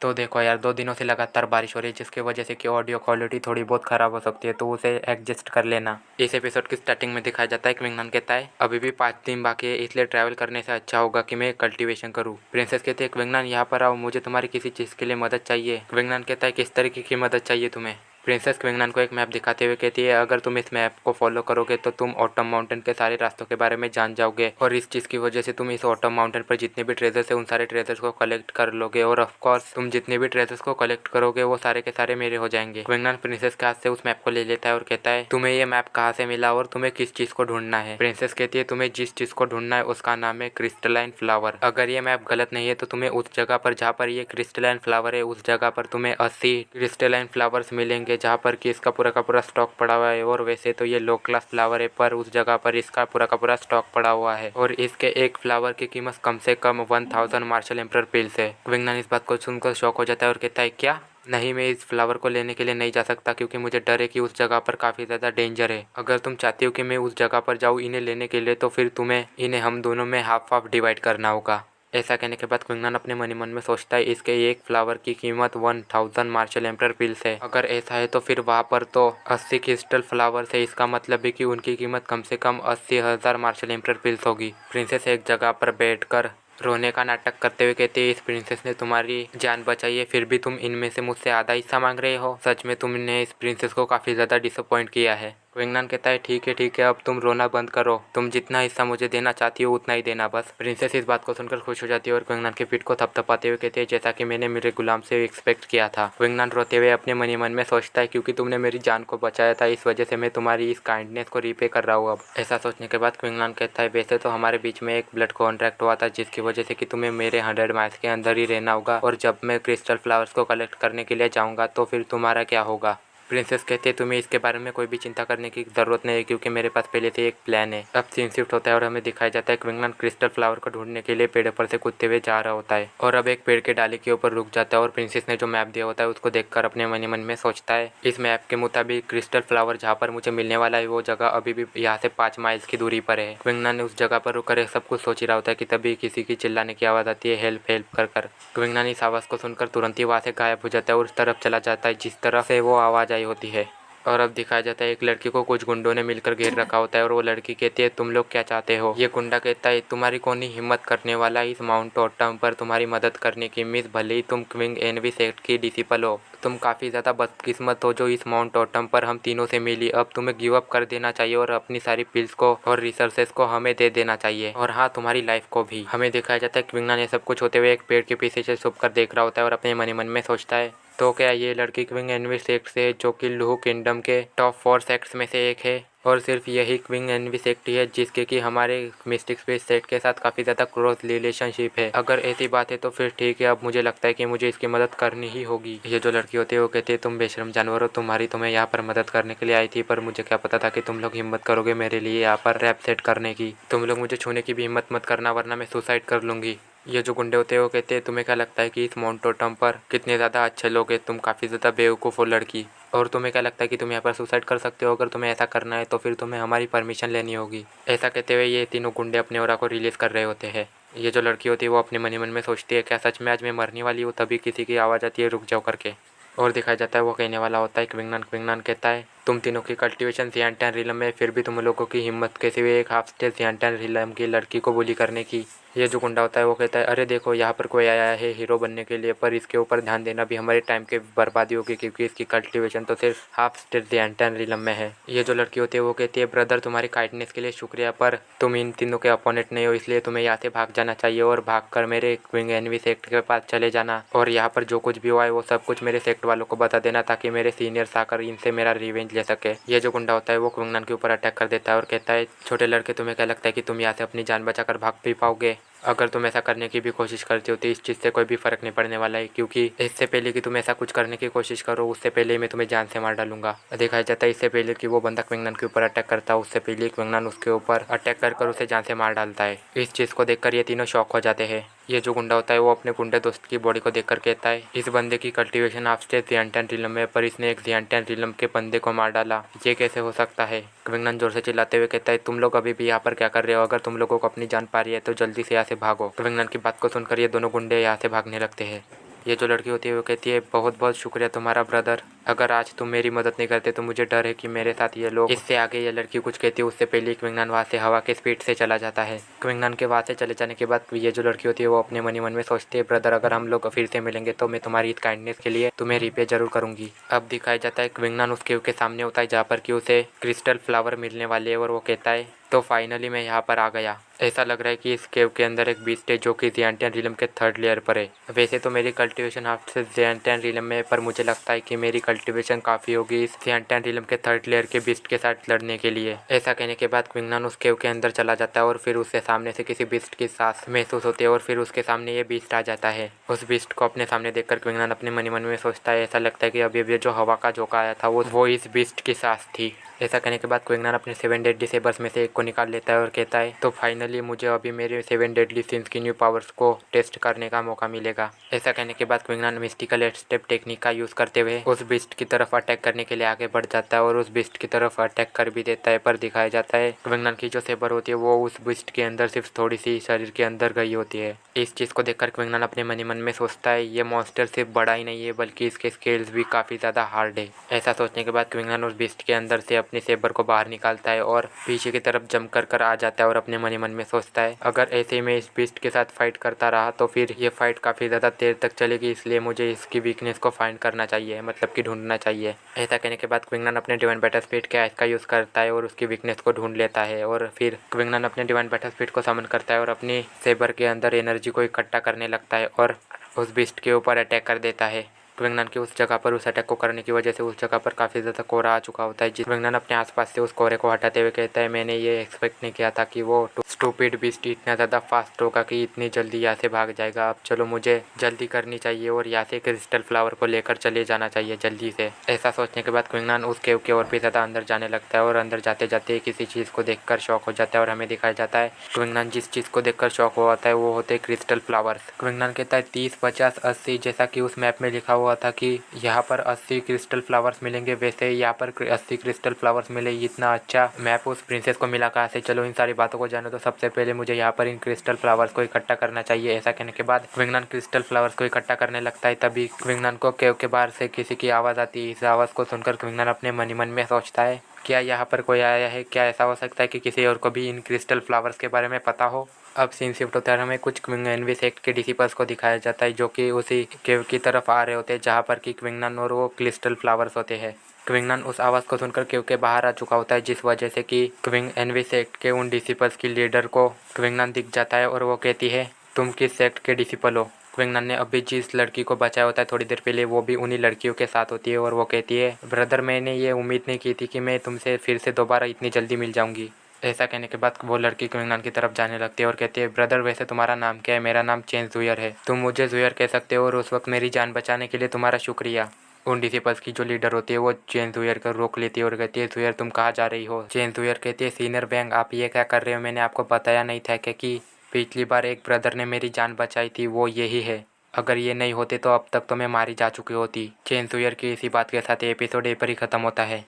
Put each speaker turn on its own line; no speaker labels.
तो देखो यार, 2 दिनों से लगातार बारिश हो रही है जिसकी वजह से कि ऑडियो क्वालिटी थोड़ी बहुत ख़राब हो सकती है, तो उसे एडजस्ट कर लेना। इस एपिसोड की स्टार्टिंग में दिखाया जाता है कि विंगनान कहता है अभी भी 5 दिन बाकी है, इसलिए ट्रैवल करने से अच्छा होगा कि मैं कल्टीवेशन करूँ। प्रिंसेस कहती है विंगनान यहाँ पर आओ, मुझे तुम्हारी किसी चीज़ के लिए मदद चाहिए। विंगनान कहता है किस तरीके की मदद चाहिए तुम्हें। प्रिंसेस क्विंगनान को एक मैप दिखाते हुए कहती है अगर तुम इस मैप को फॉलो करोगे तो तुम ऑटम माउंटेन के सारे रास्तों के बारे में जान जाओगे, और इस चीज़ की वजह से तुम इस ऑटम माउंटेन पर जितने भी ट्रेजर्स है उन सारे ट्रेजर्स को कलेक्ट कर लोगे, और ऑफ कोर्स तुम जितने भी ट्रेजर्स को कलेक्ट करोगे वो सारे के सारे मेरे हो जाएंगे। क्विंगनान प्रिंसेस के हाथ से उस मैप को ले लेता है और कहता है तुम्हें ये मैप कहाँ से मिला और तुम्हें किस चीज़ को ढूंढना है। प्रिंसेस कहती है तुम्हें जिस चीज़ को ढूंढना है उसका नाम है क्रिस्टलाइन फ्लावर। अगर ये मैप गलत नहीं है तो तुम्हें उस जगह पर जहाँ पर ये क्रिस्टलाइन फ्लावर है उस जगह पर तुम्हें 80 क्रिस्टलाइन फ्लावर्स मिलेंगे जहाँ पर कि इसका पूरा का पूरा स्टॉक पड़ा हुआ है। और वैसे तो ये लो क्लास फ्लावर है पर उस जगह पर इसका पूरा का पूरा स्टॉक पड़ा हुआ है, और इसके एक फ्लावर की कीमत कम से कम 1000 मार्शल एम्पर पिल्स है। क्विंगनान इस बात को सुनकर शॉक हो जाता है और कहता है क्या? नहीं, मैं इस फ्लावर को लेने के लिए नहीं जा सकता क्योंकि मुझे डर है कि उस जगह पर काफ़ी ज़्यादा डेंजर है। अगर तुम चाहती हो कि मैं उस जगह पर जाऊँ इन्हें लेने के लिए तो फिर तुम्हें इन्हें हम दोनों में हाफ हाफ डिवाइड करना होगा। ऐसा कहने के बाद क्विंगनान अपने मन ही मन में सोचता है इसके एक फ्लावर की कीमत 1000 मार्शल एम्पर पिल्स है। अगर ऐसा है तो फिर वहाँ पर तो 80 क्रिस्टल फ्लावर्स है, इसका मतलब है कि उनकी कीमत कम से कम 80,000 मार्शल एम्पर पिल्स होगी। प्रिंसेस एक जगह पर बैठकर रोने का नाटक करते हुए कहते हैं इस प्रिंसेस ने तुम्हारी जान बचाई है फिर भी तुम इनमें से मुझसे आधा हिस्सा मांग रहे हो। सच में तुमने इस प्रिंसेस को काफ़ी ज़्यादा डिसअपॉइंट किया है। क्विंगनान कहता है ठीक है अब तुम रोना बंद करो, तुम जितना हिस्सा मुझे देना चाहती हो उतना ही देना बस। प्रिंसेस इस बात को सुनकर खुश हो जाती है और क्विंगनान के पीठ को थपथपाते हुए कहते हैं जैसा कि मैंने मेरे गुलाम से एक्सपेक्ट किया था। क्विंगनान रोते हुए अपने मन ही मन में सोचता है क्योंकि तुमने मेरी जान को बचाया था इस वजह से मैं तुम्हारी इस काइंडनेस को रीपे कर रहा हूँ अब। ऐसा सोचने के बाद क्विंगनान कहता है वैसे तो हमारे बीच में एक ब्लड कॉन्ट्रैक्ट हुआ था जिसकी वजह से कि तुम्हें मेरे 100 माइल्स के अंदर ही रहना होगा, और जब मैं क्रिस्टल फ्लावर्स को कलेक्ट करने के लिए जाऊँगा तो फिर तुम्हारा क्या होगा। प्रिंसेस कहते हैं तुम्हें इसके बारे में कोई भी चिंता करने की ज़रूरत नहीं है क्योंकि मेरे पास पहले से एक प्लान है। अब सीन शिफ्ट होता है और हमें दिखाया जाता है क्विंगनान क्रिस्टल फ्लावर को ढूंढने के लिए पेड़ पर से कूदते हुए जा रहा होता है, और अब एक पेड़ के डाली के ऊपर रुक जाता है और प्रिंसेस ने जो मैप दिया होता है उसको देखकर अपने मन ही मन में सोचता है इस मैप के मुताबिक क्रिस्टल फ्लावर जहाँ पर मुझे मिलने वाला है वो जगह अभी भी यहाँ से 5 माइल्स की दूरी पर है। क्विंगनान ने उस जगह पर रुककर सब कुछ सोच ही रहा होता है कि तभी किसी की चिल्लाने की आवाज़ आती है हेल्प हेल्प कर। क्विंगनान इस आवाज़ को सुनकर तुरंत ही वहाँ से गायब हो जाता है और उस तरफ चला जाता है जिस तरफ से वो आवाज़ आई होती है। और अब दिखाया जाता है एक लड़की को कुछ गुंडों ने मिलकर घेर रखा होता है और वो लड़की कहती है तुम लोग क्या चाहते हो। ये गुंडा कहता है तुम्हारी कौन ही हिम्मत करने वाला इस माउंट ऑटम पर तुम्हारी मदद करने की। मिस भले ही तुम क्विंग एनवी सेक्ट की डिसिपल हो, तुम काफ़ी ज़्यादा बदकिस्मत हो जो इस माउंट ऑटम पर हम तीनों से मिली। अब तुम्हें गिव अप कर देना चाहिए और अपनी सारी पिल्स को और रिसोर्सेज को हमें दे देना चाहिए, और हाँ तुम्हारी लाइफ को भी। हमें दिखाया जाता है क्विंगनान ये सब कुछ होते हुए एक पेड़ के पीछे से छुप कर देख रहा होता है और अपने मन ही मन में सोचता है तो क्या ये लड़की क्विंग एनवी सेक्ट से है जो कि लूहू किंगडम के टॉप 4 सेक्ट्स में से एक है, और सिर्फ यही क्विंग एनवी सेक्ट ही है जिसके कि हमारे मिस्टिक स्पेस सेक्ट के साथ काफ़ी ज़्यादा क्लोज रिलेशनशिप है। अगर ऐसी बात है तो फिर ठीक है, अब मुझे लगता है कि मुझे इसकी मदद करनी ही होगी। ये जो लड़की होती है वो कहती है तुम बेशरम जानवर हो, तो मैं यहाँ पर मदद करने के लिए आई थी पर मुझे क्या पता था कि तुम लोग हिम्मत करोगे मेरे लिए यहाँ पर रैप सेट करने की। तुम लोग मुझे छूने की भी हिम्मत मत करना वरना मैं सुसाइड कर लूँगी। ये जो गुंडे होते हैं वो कहते हैं तुम्हें क्या लगता है कि इस माउंट टोटम पर कितने ज़्यादा अच्छे लोग हैं, तुम काफ़ी ज़्यादा बेवकूफ़ हो लड़की, और तुम्हें क्या लगता है कि तुम यहाँ पर सुसाइड कर सकते हो। अगर तुम्हें ऐसा करना है तो फिर तुम्हें हमारी परमिशन लेनी होगी। ऐसा कहते हुए ये तीनों गुंडे अपने ओरा को रिलीज़ कर रहे होते हैं। ये जो लड़की होती है वो अपने मन ही मन में सोचती है क्या सच में आज मैं मरने वाली हूँ। तभी किसी की आवाज़ आती है रुक जाओ करके, और दिखाया जाता है वो कहने वाला होता है क्विंगनान कहता है तुम तीनों की कल्टीवेशन जियांटान रिलम में फिर भी तुम लोगों की हिम्मत कैसे हुई एक हाफ स्टेज जियांटान रिलम की लड़की को बुली करने की। ये जो गुंडा होता है वो कहता है अरे देखो यहाँ पर कोई आया है हीरो बनने के लिए, पर इसके ऊपर ध्यान देना भी हमारे टाइम की बर्बादी होगी क्योंकि इसकी कल्टीवेशन तो सिर्फ हाफ स्टेज जियांटान रिलम में है। ये जो लड़की होती है वो कहती है ब्रदर तुम्हारी काइंडनेस के लिए शुक्रिया, पर तुम इन तीनों के अपोनेंट नहीं हो इसलिए तुम्हें यहाँ से भाग जाना चाहिए और भाग कर मेरे क्विंग एनवी सेक्ट के पास चले जाना, और यहाँ पर जो कुछ भी हुआ है वो सब कुछ मेरे सेक्ट वालों को बता देना ताकि मेरे सीनियर्स आकर इनसे मेरा रिवेंज ले सके। ये जो गुंडा होता है वो क्विंगनान के ऊपर अटैक कर देता है और कहता है छोटे लड़के तुम्हें क्या लगता है कि तुम यहाँ से अपनी जान बचाकर भाग भी पाओगे। अगर तुम ऐसा करने की भी कोशिश करते हो तो इस चीज़ से कोई भी फ़र्क नहीं पड़ने वाला है क्योंकि इससे पहले कि तुम ऐसा कुछ करने की कोशिश करो उससे पहले ही मैं तुम्हें जान से मार डालूंगा। दिखाया जाता है इससे पहले कि वो बंदा क्विंगनान के ऊपर अटैक करता है उससे पहले क्विंगनान उसके ऊपर अटैक कर उसे जान से मार डालता है। इस चीज़ को देखकर ये तीनों शॉक हो जाते हैं। ये जो गुंडा होता है वो अपने गुंडे दोस्त की बॉडी को देखकर कहता है इस बंदे की कल्टीवेशन हाफ स्टेज जियांटान रिलम है पर इसने एक जियांटान रिलम के बंदे को मार डाला, ये कैसे हो सकता है। क्विंगनान जोर से चिल्लाते हुए कहता है तुम लोग अभी भी यहाँ पर क्या कर रहे हो, अगर तुम लोगों को अपनी जान पा रही है तो जल्दी से यहाँ से भागो। क्विंगनान की बात को सुनकर ये दोनों गुंडे यहाँ से भागने लगते हैं। ये जो लड़की होती है वो कहती है बहुत बहुत शुक्रिया तुम्हारा ब्रदर, अगर आज तुम मेरी मदद नहीं करते तो मुझे डर है कि मेरे साथ ये लोग। इससे आगे ये लड़की कुछ कहती है उससे पहले क्विंगनान वहाँ से हवा के स्पीड से चला जाता है। क्विंगनान के वहाँ से चले जाने के बाद ये जो लड़की होती है वो अपने मन ही मन में सोचती है ब्रदर अगर हम लोग फिर से मिलेंगे तो मैं तुम्हारी इस काइंडनेस के लिए तुम्हें रिपे जरूर करूंगी। अब दिखाया जाता है क्विंगनान उस केव के सामने होता है जहाँ पर कि उसे क्रिस्टल फ्लावर मिलने वाले है और वो कहता है तो फाइनली मैं यहाँ पर आ गया। ऐसा लग रहा है कि इस केव के अंदर एक बीस्ट है जो कि ज़िएंटियन रिलम के 3rd लेयर पर है। वैसे तो मेरी कल्टीवेशन आपसे ज़िएंटियन रिलम में, पर मुझे लगता है कि मेरी कल्टीवेशन काफ़ी होगी इस ज़िएंटियन रिलम के 3rd लेयर के बीस्ट के साथ लड़ने के लिए। ऐसा कहने के बाद क्विंगनान उस केव के अंदर चला जाता है और फिर उसके सामने से किसी बीस्ट की सांस महसूस होती है और फिर उसके सामने ये बीस्ट आ जाता है। उस बीस्ट को अपने सामने देखकर क्विंगनान अपने मन ही मन में सोचता है ऐसा लगता है कि अभी अभी जो हवा का झोंका आया था वो इस बीस्ट की सांस थी। ऐसा कहने के बाद क्विंगनान अपने 7 डेडली सेबर्स में से एक को निकाल लेता है और कहता है तो फाइनली मुझे अभी मेरे 7 डेडली सिंस की न्यू पावर्स को टेस्ट करने का मौका मिलेगा। ऐसा कहने के बाद क्विंगनान मिस्टिकल स्टेप टेक्निक का यूज़ करते हुए उस बीस्ट की तरफ अटैक करने के लिए आगे बढ़ जाता है और उस बीस्ट की तरफ अटैक कर भी देता है। पर दिखाया जाता है क्विंगनान की जो सेबर होती है वो उस बीस्ट के अंदर सिर्फ थोड़ी सी शरीर के अंदर गई होती है। इस चीज़ को देखकर क्विंगनान अपने मन ही मन में सोचता है ये मॉन्स्टर सिर्फ बड़ा ही नहीं है बल्कि इसके स्केल्स भी काफ़ी ज़्यादा हार्ड है। ऐसा सोचने के बाद क्विंगनान उस बीस्ट के अंदर से अपने सेबर को बाहर निकालता है और पीछे की तरफ जंप कर आ जाता है और अपने मन ही मन में सोचता है अगर ऐसे ही मैं इस बीस्ट के साथ फाइट करता रहा तो फिर ये फाइट काफ़ी ज़्यादा देर तक चलेगी, इसलिए मुझे इसकी वीकनेस को फाइंड करना चाहिए, मतलब कि ढूंढना चाहिए। ऐसा कहने के बाद क्विंगनान अपने डिवाइन बैटल स्पीड के आइस का यूज़ करता है और उसकी वीकनेस को ढूंढ लेता है और फिर क्विंगनान अपने डिवाइन बैटल स्पीड को समन करता है और अपनी सेबर के अंदर एनर्जी को इकट्ठा करने लगता है और उस बीस्ट के ऊपर अटैक कर देता है। क्विंगनान की उस जगह पर उस अटैक को करने की वजह से उस जगह पर काफ़ी ज़्यादा कोहरा आ चुका होता है। जिस क्विंगनान अपने आसपास से उस कोहरे को हटाते हुए कहता है मैंने ये एक्सपेक्ट नहीं किया था कि वो स्टूपिड बीस्ट इतना ज़्यादा फास्ट होगा कि इतनी जल्दी यहाँ से भाग जाएगा। अब चलो मुझे जल्दी करनी चाहिए और यहाँ से क्रिस्टल फ्लावर को लेकर चले जाना चाहिए जल्दी से। ऐसा सोचने के बाद क्विंगनान उस केव के और भी ज़्यादा अंदर जाने लगता है और अंदर जाते जाते किसी चीज़ को देखकर शॉक हो जाता है और हमें दिखाया जाता है क्विंगनान जिस चीज़ को देखकर शॉक हो जाता है वो होते क्रिस्टल फ्लावर्स। क्विंगनान कहता है 30, 50, 80 जैसा कि उस मैप में लिखा हुआ था कि यहाँ पर 80 क्रिस्टल फ्लावर्स मिलेंगे, वैसे यहाँ पर 80 क्रिस्टल फ्लावर्स मिले। इतना अच्छा मैप उस प्रिंसेस को मिला कहाँ से? चलो इन सारी बातों को जानो तो सबसे पहले मुझे यहाँ पर इन क्रिस्टल फ्लावर्स को इकट्ठा करना चाहिए। ऐसा कहने के बाद क्विंगनान क्रिस्टल फ्लावर्स को इकट्ठा करने लगता है। तभी क्विंगनान को केव के बाहर से किसी की आवाज़ आती है। इस आवाज़ को सुनकर क्विंगनान अपने मन ही मन में सोचता है क्या यहाँ पर कोई आया है? क्या ऐसा हो सकता है कि किसी और को भी इन क्रिस्टल फ्लावर्स के बारे में पता हो? अब सीन शिफ्ट होता है, हमें कुछ एनवी सेक्ट के डिसिपल्स को दिखाया जाता है जो कि उसी केव की तरफ आ रहे होते हैं जहाँ पर कि क्विंगनान और वो क्रिस्टल फ्लावर्स होते हैं। क्विंगनान उस आवाज़ को सुनकर केव के बाहर आ चुका होता है जिस वजह से कि एनवी सेक्ट के उन डिसिपल्स की लीडर को क्विंगनान दिख जाता है और वो कहती है तुम किस सेक्ट के डिसिपल हो? क्विंगनान ने अभी जिस लड़की को बचाया होता है थोड़ी देर पहले वो भी उन्हीं लड़कियों के साथ होती है और वो कहती है ब्रदर मैंने ये उम्मीद नहीं की थी कि मैं तुमसे फिर से दोबारा इतनी जल्दी मिल जाऊंगी। ऐसा कहने के बाद वो लड़की क्विंगनान की तरफ जाने लगती है और कहती है ब्रदर वैसे तुम्हारा नाम क्या है? मेरा नाम चेन जुयर है, तुम मुझे जुयर कह सकते हो और उस वक्त मेरी जान बचाने के लिए तुम्हारा शुक्रिया। उन डिसिपल्स की जो लीडर होती है वो चेन जुयर को रोक लेती है और कहती है जुयर तुम कहाँ जा रही हो? चेन जुयर कहती है सीनियर बैंग आप ये क्या कर रहे हो? मैंने आपको बताया नहीं था कि पिछली बार एक ब्रदर ने मेरी जान बचाई थी, वो यही है। अगर ये नहीं होते तो अब तक तो मैं मारी जा चुकी होती। चेन जुयर की इसी बात के साथ ये एपिसोड यहीं पर ही ख़त्म होता है।